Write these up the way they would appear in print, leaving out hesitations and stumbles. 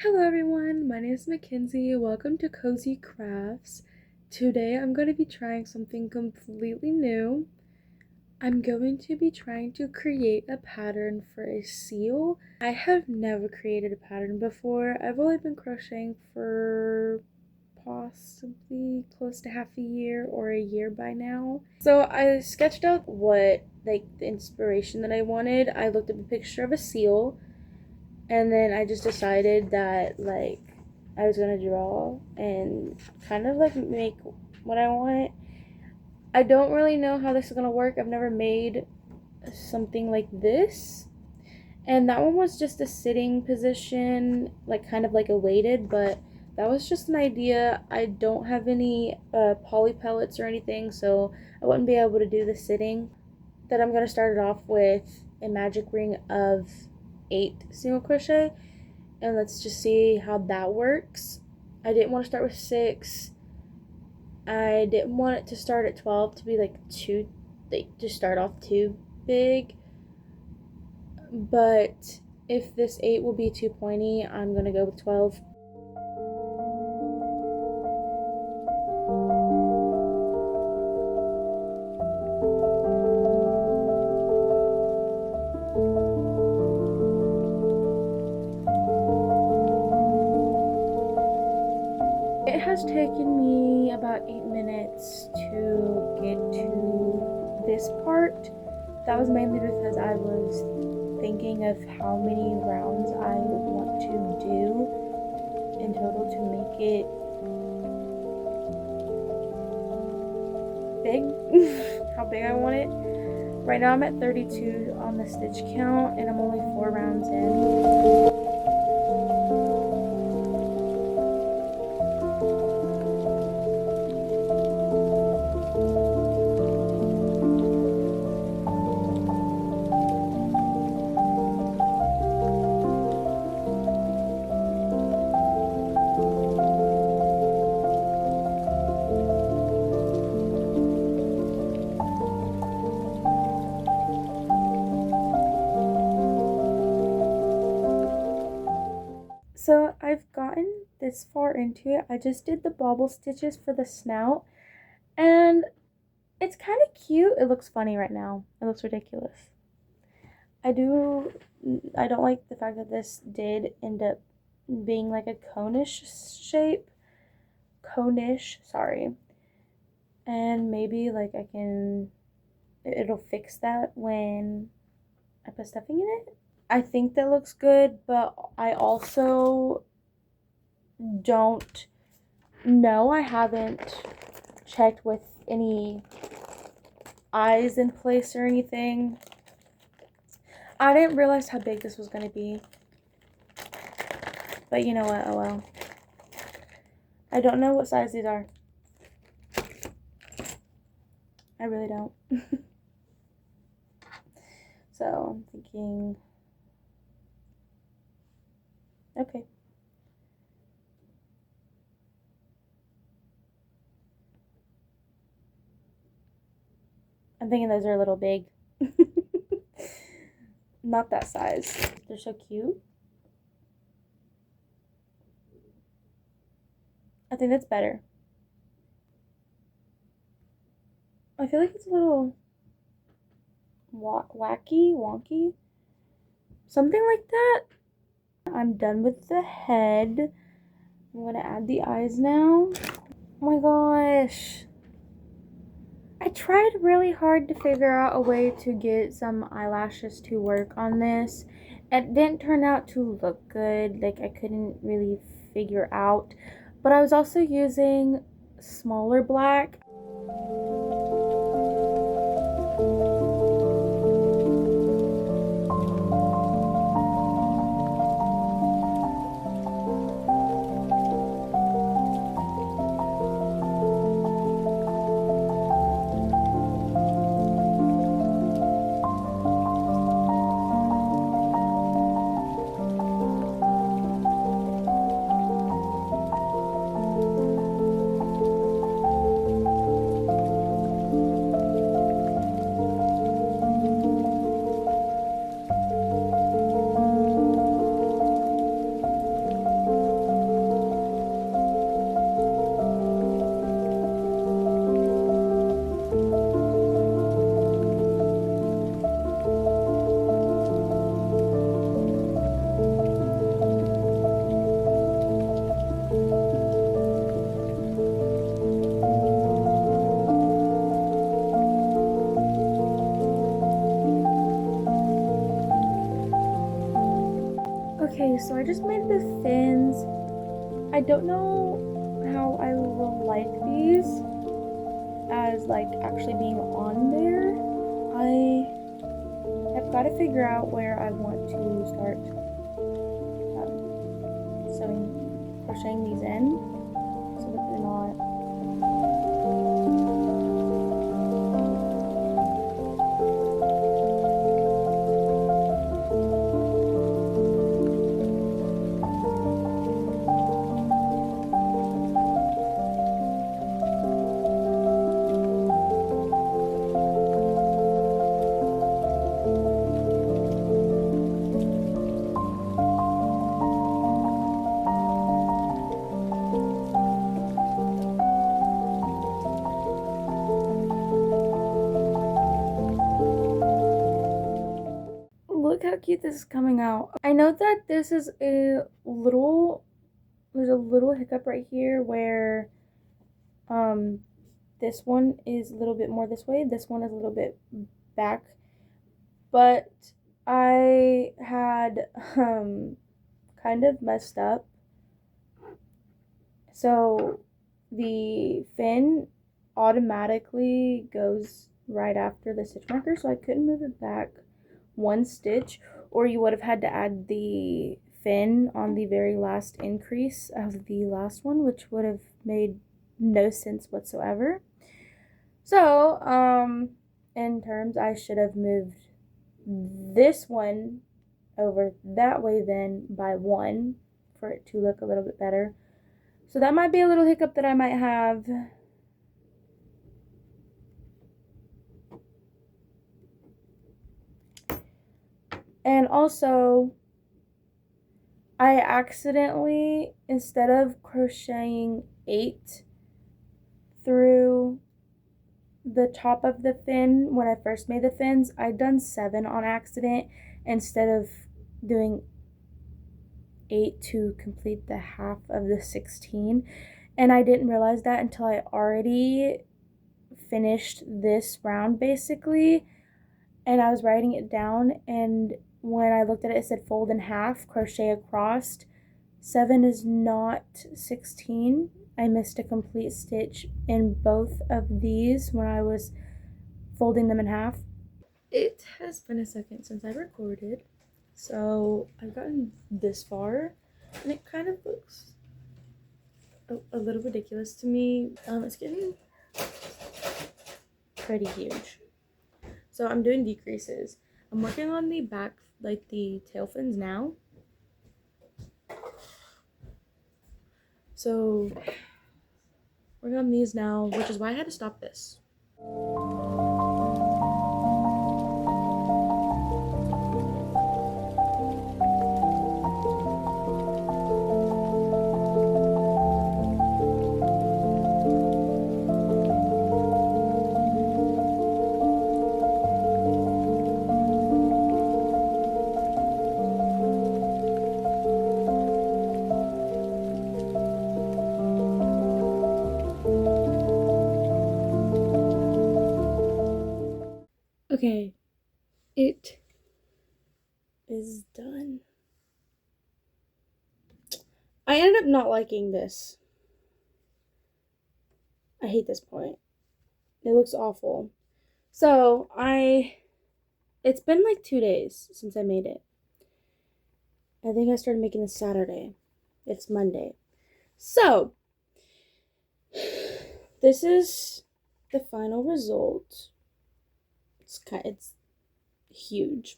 Hello everyone, my name is Mackenzie. Welcome to Cozy Crafts. Today I'm going to be trying something completely new. I'm going to be trying to create a pattern for a seal. I have never created a pattern before. I've only been crocheting for possibly close to half a year or a year by now. So I sketched out what the inspiration that I wanted. I looked up a picture of a seal. And then I just decided that I was gonna draw and kind of make what I want. I don't really know how this is gonna work. I've never made something like this. And that one was just a sitting position, kind of like a weighted, but that was just an idea. I don't have any poly pellets or anything, so I wouldn't be able to do the sitting. That I'm gonna start it off with a magic ring of 8 single crochet, and let's just see how that works. I didn't want to start with 6. I didn't want it to start at 12 to be to start off too big. But if this 8 will be too pointy, I'm gonna go with 12. It has taken me about 8 minutes to get to this part. That was mainly because I was thinking of how many rounds I want to do in total to make it big, how big I want it. Right now I'm at 32 on the stitch count and I'm only 4 rounds in. So I've gotten this far into it. I just did the bobble stitches for the snout and it's kind of cute. It looks funny right now. It looks ridiculous. I don't like the fact that this did end up being like a conish shape. Conish, sorry. And maybe it'll fix that when I put stuffing in it. I think that looks good, but I also don't know. I haven't checked with any eyes in place or anything. I didn't realize how big this was going to be. But you know what? Oh well. I don't know what size these are. I really don't. So I'm thinking, okay. I'm thinking those are a little big. Not that size. They're so cute. I think that's better. I feel like it's a little wonky. Something like that. I'm done with the head. I'm gonna add the eyes now. Oh my gosh. I tried really hard to figure out a way to get some eyelashes to work on this. It didn't turn out to look good. I couldn't really figure out. But I was also using smaller black. I just made the fins. I don't know how I will like these as like actually being on there. I have got to figure out where I want to start crocheting these in so that they're not look how cute this is coming out. I know that this is there's a little hiccup right here where this one is a little bit more this way, this one is a little bit back, but I had kind of messed up. So the fin automatically goes right after the stitch marker, so I couldn't move it back one stitch, or you would have had to add the fin on the very last increase of the last one, which would have made no sense whatsoever. So in terms, I should have moved this one over that way then by one for it to look a little bit better. So that might be a little hiccup that I might have. And also, I accidentally, instead of crocheting 8 through the top of the fin when I first made the fins, I'd done 7 on accident instead of doing 8 to complete the half of the 16. And I didn't realize that until I already finished this round basically, and I was writing it down, and when I looked at it, it said fold in half, crochet across. 7 is not 16. I missed a complete stitch in both of these when I was folding them in half. It has been a second since I recorded, so I've gotten this far, and it kind of looks a little ridiculous to me. It's getting pretty huge. So I'm doing decreases. I'm working on the back, like the tail fins now. So working on these now, which is why I had to stop this. Okay, it is done. I ended up not liking this. I hate this point. It looks awful. So it's been like 2 days since I made it. I think I started making this Saturday. It's Monday. So this is the final result. It's huge.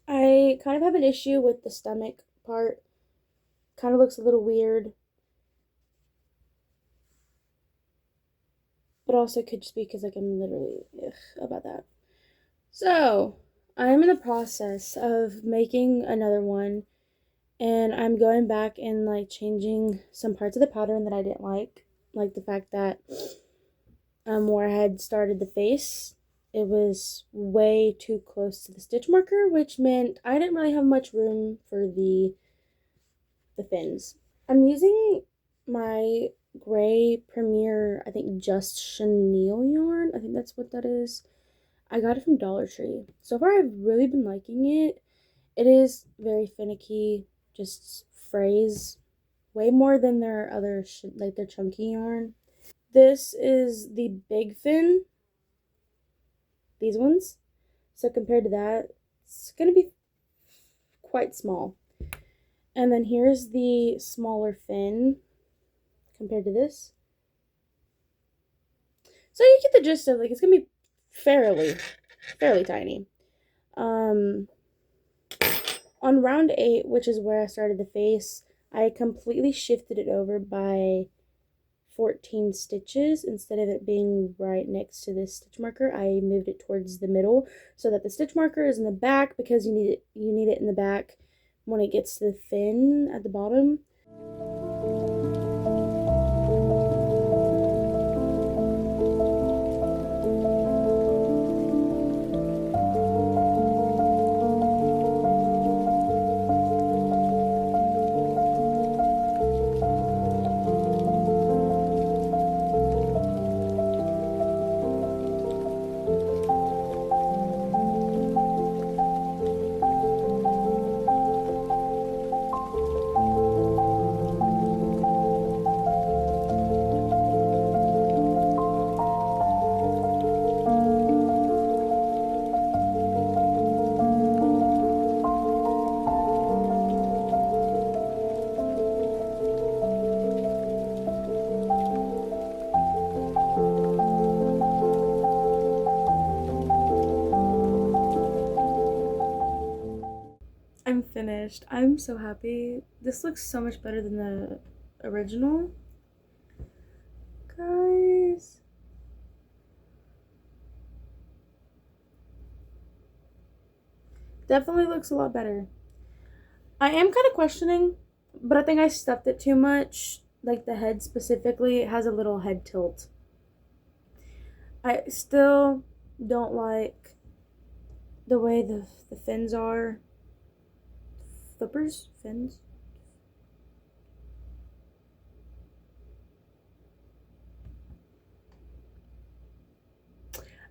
I kind of have an issue with the stomach part. Kind of looks a little weird. But also could just be because like I'm literally about that. So I'm in the process of making another one, and I'm going back and like changing some parts of the pattern that I didn't like the fact that where I had started the face, it was way too close to the stitch marker, which meant I didn't really have much room for the fins. I'm using my gray Premier, I think just chenille yarn. I think that's what that is. I got it from Dollar Tree. So far, I've really been liking it. It is very finicky. just frays way more than their other like their chunky yarn. This is the big fin, these ones. So compared to that, it's gonna be quite small. And then here's the smaller fin compared to this. So you get the gist of, like, it's gonna be fairly tiny. On round 8, which is where I started the face, I completely shifted it over by 14 stitches. Instead of it being right next to this stitch marker, I moved it towards the middle so that the stitch marker is in the back, because you need it in the back when it gets to the fin at the bottom. I'm finished. I'm so happy. This looks so much better than the original. Guys. Definitely looks a lot better. I am kind of questioning, but I think I stuffed it too much. Like the head specifically, it has a little head tilt. I still don't like the way the fins are. Flippers? Fins?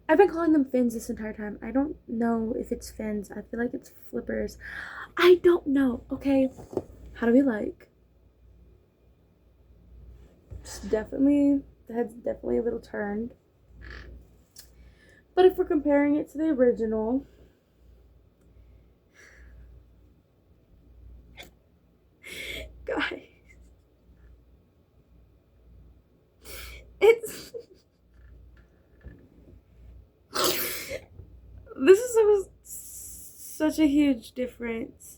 I've been calling them fins this entire time. I don't know if it's fins. I feel like it's flippers. I don't know. Okay. How do we like? It's definitely, the head's definitely a little turned. But if we're comparing it to the original, guys, it's this is such a huge difference.